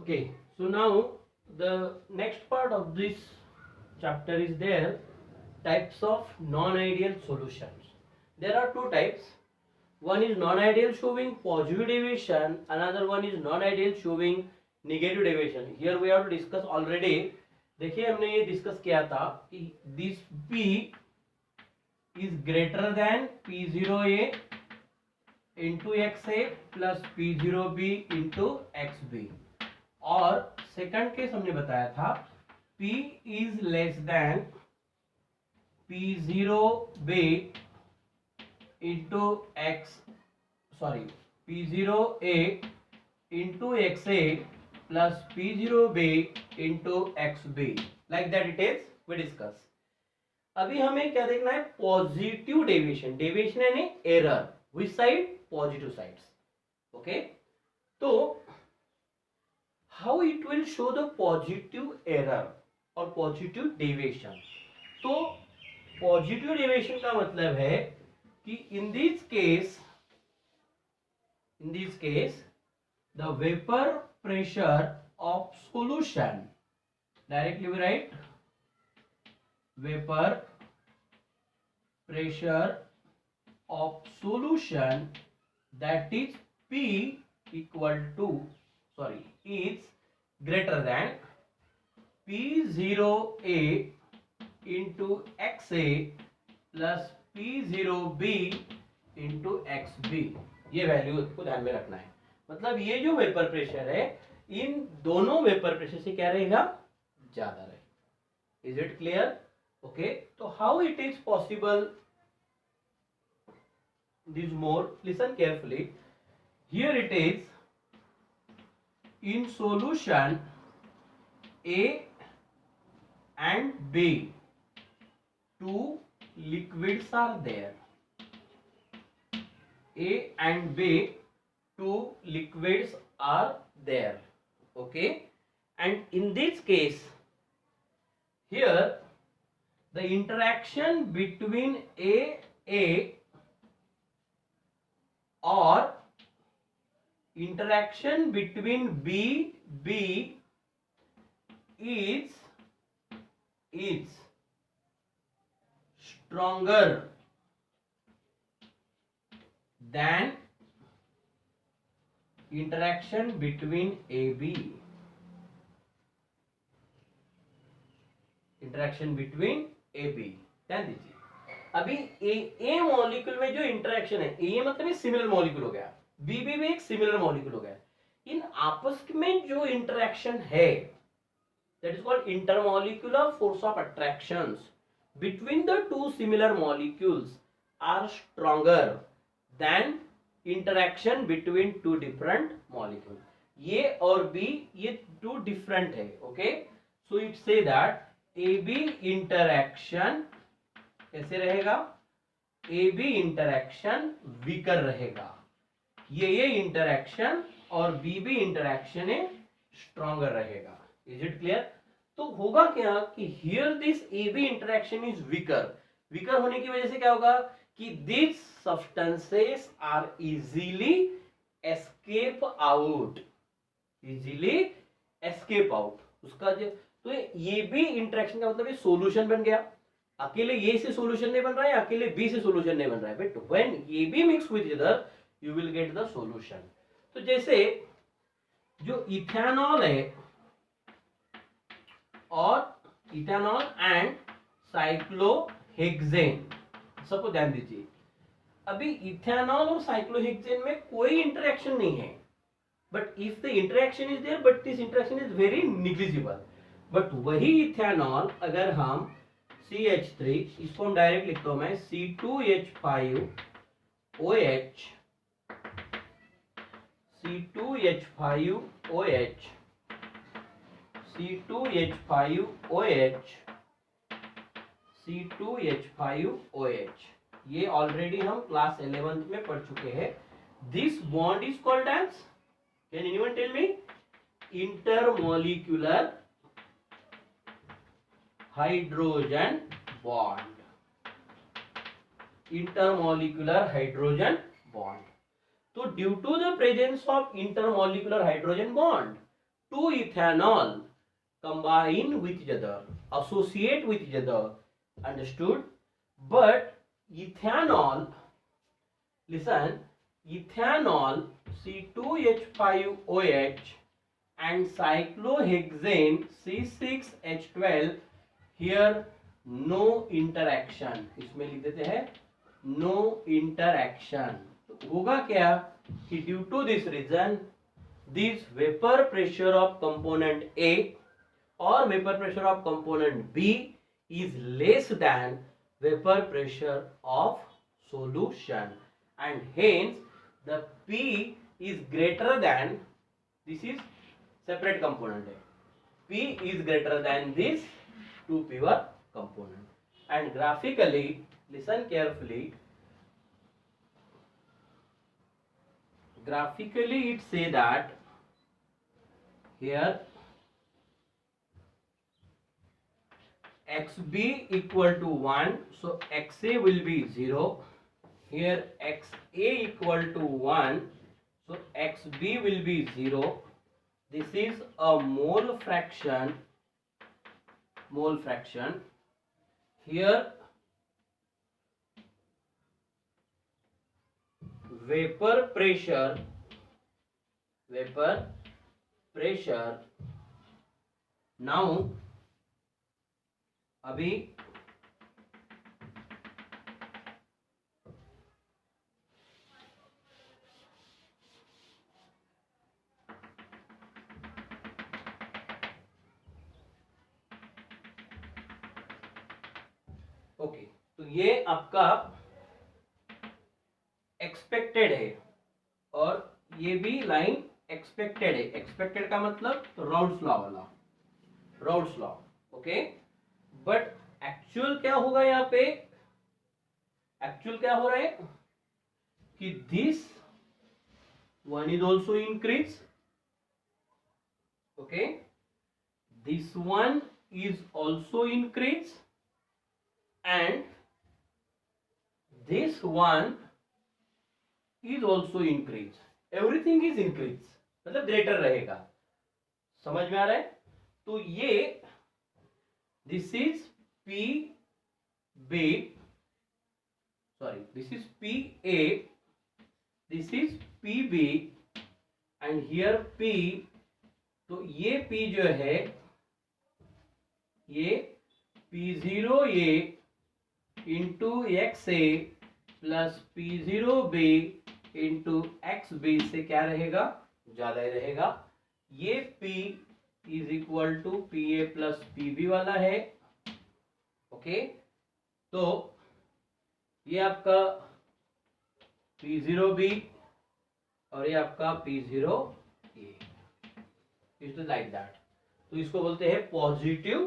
Okay, so now the next part of this chapter is there, types of non-ideal solutions. There are two types. One is non-ideal showing positive deviation, another one is non-ideal showing negative deviation. Here we have to discuss already. देखिए हमने ये discuss किया था कि this P is greater than P0A into XA plus P0B into XB. और second case हमने बताया था P is less than P0B into P0A into XA plus P0B into XB. Like that it is we discuss. अभी हमें क्या देखना है, positive deviation. Deviation यानी error, which side, positive sides. Okay, तो how it will show the positive error और positive deviation. तो positive deviation का मतलब है कि in this case the vapour pressure of solution, directly we write vapor pressure of solution, that is P is greater than P0A into XA plus P0B into XB. ये value को ध्यान में रखना है. मतलब ये जो वेपर प्रेशर है इन दोनों वेपर प्रेशर से क्या रहेगा, ज्यादा रहेगा. Is it clear? Okay, so how it is possible? This more, listen carefully. Here it is, in solution A and B, two liquids are there. A and B, two liquids are there. Okay, and in this case, here the interaction between A or interaction between B is stronger than interaction between AB. Interaction between A B. ध्यान दीजिए, अभी ए molecule में जो interaction है, ए मतलब similar molecule हो गया, B भी एक सिमिलर मॉलिक्यूल हो गया. इन आपस में जो इंटरेक्शन है that is called intermolecular force of attractions between the two similar molecules are stronger than interaction between two different molecule. A और बी ये टू डिफरेंट है. Okay, so it say that AB interaction कैसे रहेगा, AB interaction weaker रहेगा. ये interaction और BB interaction stronger रहेगा. Is it clear? तो होगा क्या कि here this AB interaction is weaker. Weaker होने की वजह से क्या होगा कि this substances are easily escape out. उसका जो तो ये भी इंटरेक्शन का मतलब ये सॉल्यूशन बन गया. अकेले ये से सॉल्यूशन नहीं बन रहा है, अकेले बी से सॉल्यूशन नहीं बन रहा है, बट व्हेन ये भी mix with other you will get the solution. तो जैसे जो इथेनॉल है और इथेनॉल एंड साइक्लोहेक्सेन, सबको ध्यान दीजिए. अभी इथेनॉल और साइक्लोहेक्सेन में कोई इंटरेक्शन नहीं है, but if the interaction is there, but this interaction is very negligible. But वही इथेनॉल अगर हम CH3, इसको हम डायरेक्ट लिखता हूं मैं C2H5OH C2H5OH, ये ऑलरेडी हम क्लास 11th में पढ़ चुके हैं. This bond is called as, can anyone tell me, intermolecular hydrogen bond. Intermolecular hydrogen bond. तो due to the presence of intermolecular hydrogen bond two ethanol combine with each other, associate with each other, understood? But ethanol, listen, ethanol C2H5OH and cyclohexane C6H12, here no interaction, इसमें लिख देते हैं no interaction. तो होगा क्या कि due to this reason this vapor pressure of component A or vapor pressure of component B is less than vapor pressure of solution, and hence the P is greater than, this is separate component है, P is greater than this two pure component. And graphically, listen carefully, graphically it say that here xb equal to 1, so xa will be 0, here xa equal to 1, so xb will be 0. This is a mole fraction, here vapor pressure, now अभी okay, तो ये आपका expected है और ये भी line expected है. Expected का मतलब राउल्स लॉ वाला, Raoult's law. Okay, but actual क्या होगा यहाँ पे, एक्चुअल क्या हो रहा है कि this one is also increase, okay, this one is also increase and this one is also increase. Everything is increase, मतलब ग्रेटर रहेगा. समझ में आ रहा है? तो ये this is PB, sorry, this is PA, this is PB and here P. तो ये P जो है ये P0A into XA plus P0B into XB से क्या रहेगा, ज्यादा ही रहेगा. ये P is equal to PA plus PB वाला है. ओके, तो ये आपका P0B और ये आपका P0A, it is like that. तो इसको बोलते हैं positive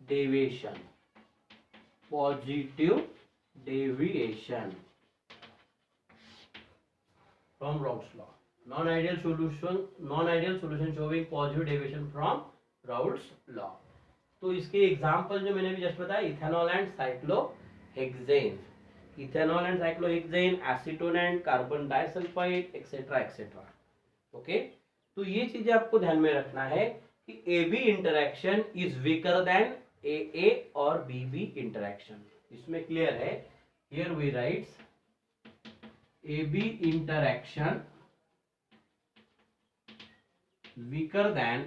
deviation, positive deviation from Raoult's law. Non-ideal solution showing positive deviation from Raoult's law. तो इसके एग्जाम्पल जो मैंने भी जस्ट बताया, ethanol and cyclohexane, ethanol and cyclohexane, acetone and carbon disulphide, etcetera etcetera. Okay, तो ये चीजें आपको ध्यान में रखना है कि AB interaction is weaker than AA और BB इंटरेक्शन. इसमें क्लियर है. Here we writes AB interaction weaker than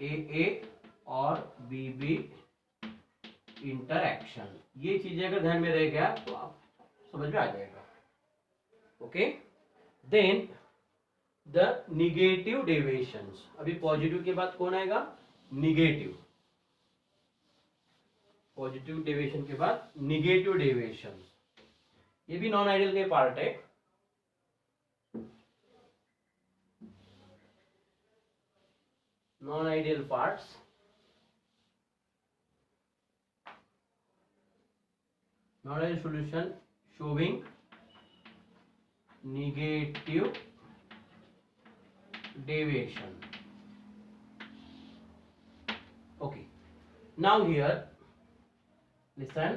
AA और BB interaction. ये चीजें अगर ध्यान में रह गया तो आप समझ में आ जाएगा. Okay, then the negative deviations. अभी पॉजिटिव के बाद कौन आएगा, निगेटिव. पॉजिटिव डेविएशन के बाद निगेटिव डेविएशन, ये भी नॉन आइडियल के पार्ट है. Non ideal parts, non ideal solution showing negative deviation. Okay, now here listen,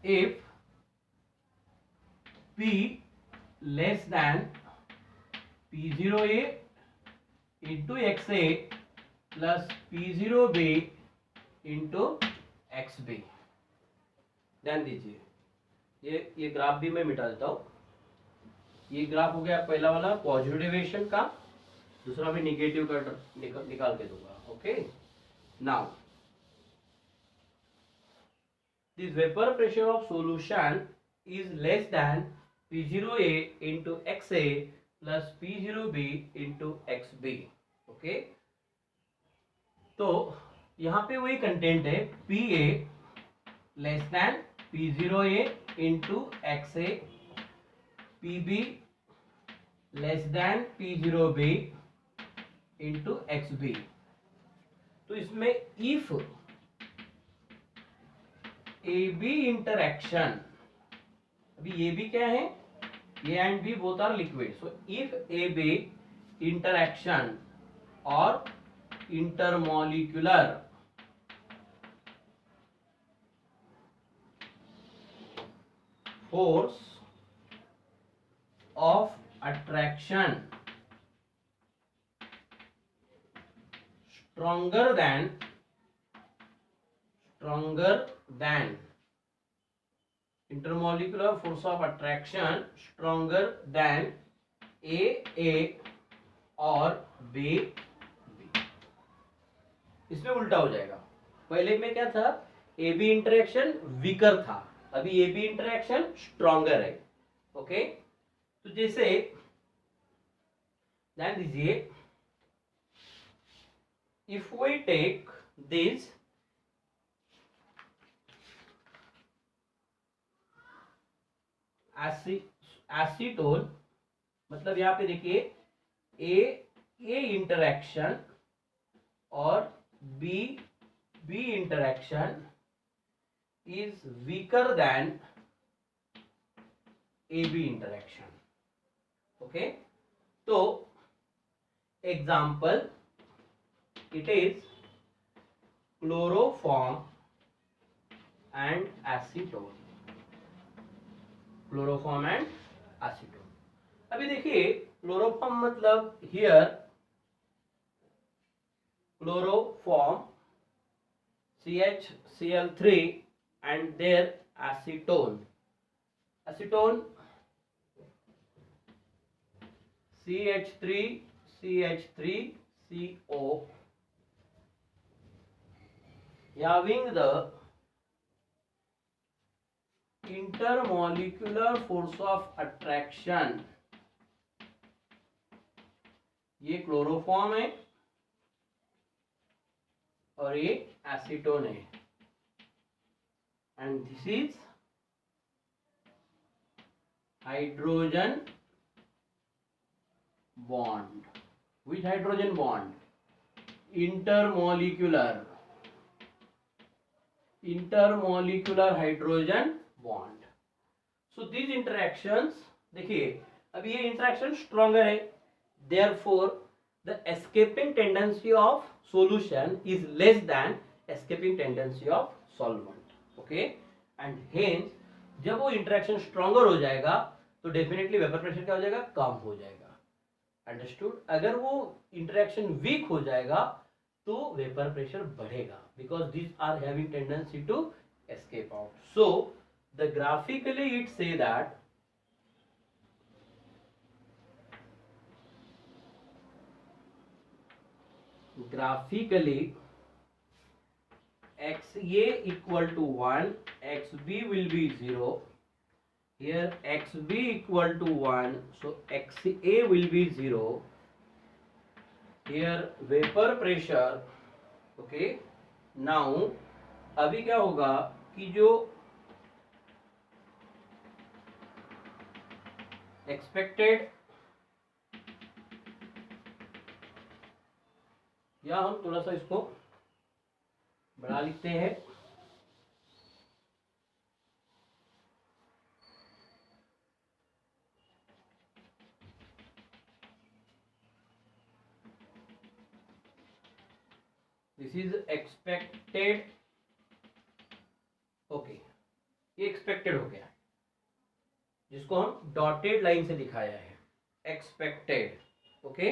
if P less than P0A into XA plus P0B into XB। ध्यान दीजिए, ये graph भी मैं मिटा देता हूं। ये ग्राफ हो गया पहला वाला पॉजिटिव डेविएशन का, दूसरा भी निगेटिव का निकाल के दूंगा। Okay, now this vapour pressure of solution is less than P0A into XA plus P0B into XB। Okay, तो यहां पे वही कंटेंट है, PA less than P0A into XA, PB less than P0B into XB। तो इसमें if AB interaction, अभी AB क्या है, A and B both are liquid, so if AB interaction or intermolecular force of attraction stronger than intermolecular force of attraction stronger than A और B। इसमें उल्टा हो जाएगा, पहले में क्या था, AB इंटरेक्शन वीकर था, अभी AB इंटरेक्शन स्ट्रॉन्गर है। ओके, तो जैसे ध्यान दीजिए, if we take this acetone, मतलब यहां पे देखिए ए इंटरैक्शन और B interaction is weaker than AB interaction. Okay, तो example, it is chloroform and acetone, chloroform and acetone. अभी देखिए क्लोरोफॉर्म मतलब here chloroform CHCl3 and their acetone CH3CH3CO having the intermolecular force of attraction, ये chloroform है और ये acetone है, and this is hydrogen bond, which hydrogen bond, intermolecular hydrogen bond. So these interactions, देखिए अभी ये इंटरैक्शन स्ट्रॉन्गर है, therefore the escaping tendency of solution is less than escaping tendency of solvent। okay, and hence जब वो interaction stronger हो जाएगा तो definitely vapour pressure क्या हो जाएगा, कम हो जाएगा। अंडरस्टूड। अगर वो इंटरेक्शन वीक हो जाएगा तो वेपर प्रेशर बढ़ेगा, because these are having tendency to escape out. So the graphically it say that graphically XA equal to 1, XB will be 0, here XB equal to 1, so XA will be 0, here vapor pressure। okay, now अभी क्या होगा कि जो expected, या हम थोड़ा सा इसको बढ़ा लिखते हैं, दिस इज एक्सपेक्टेड। ओके, ये एक्सपेक्टेड हो गया, जिसको हम डॉटेड लाइन से दिखाया है, एक्सपेक्टेड। ओके,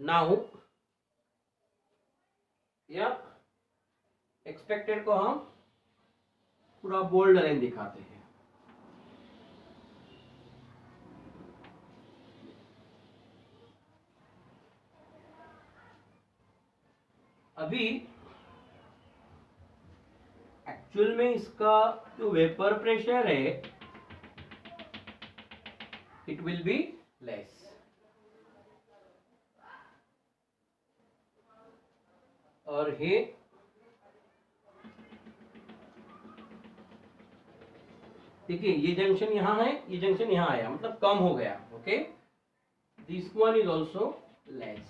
नाउ या एक्सपेक्टेड को हम पूरा बोल्ड लाइन दिखाते हैं। अभी एक्चुअल में इसका जो वेपर प्रेशर है इट विल बी लेस। और ये देखिए, ये जंक्शन यहां है, ये जंक्शन यहां आया, मतलब कम हो गया। Okay, this one is also less,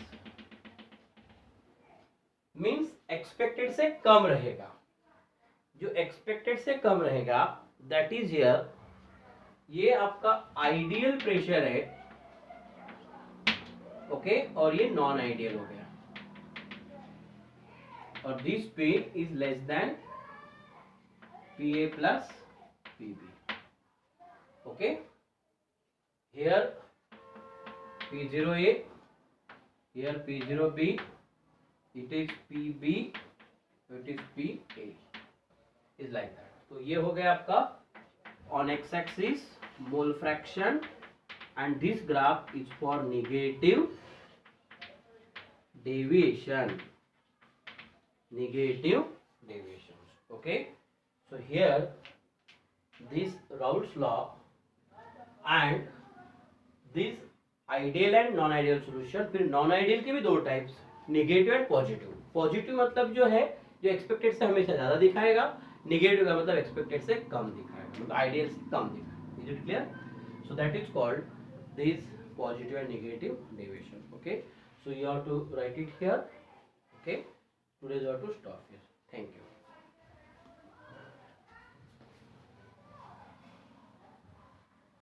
means expected से कम रहेगा। जो एक्सपेक्टेड से कम रहेगा दैट इज हियर, ये आपका आइडियल प्रेशर है। ओके, और ये नॉन आइडियल हो गया, और this P is less than PA plus PB। Okay, here P0A, here P0B, it is PB, it is PA, is like that। तो ये हो गया आपका on x axis mole fraction, and this graph is for negative deviation, negative deviations। okay, so here this Raoult's law and this ideal and non ideal solution. फिर non ideal के भी दो types, negative and positive. Positive मतलब जो है जो expected से हमेशा ज्यादा दिखाएगा, नेगेटिव का मतलब एक्सपेक्टेड से कम दिखाएगा, मतलब आइडियल से कम दिखाएगा। Is it clear? So that is called this positive and negative deviation. Okay, so you have to write it here. Okay, today you have to stop here. Thank you.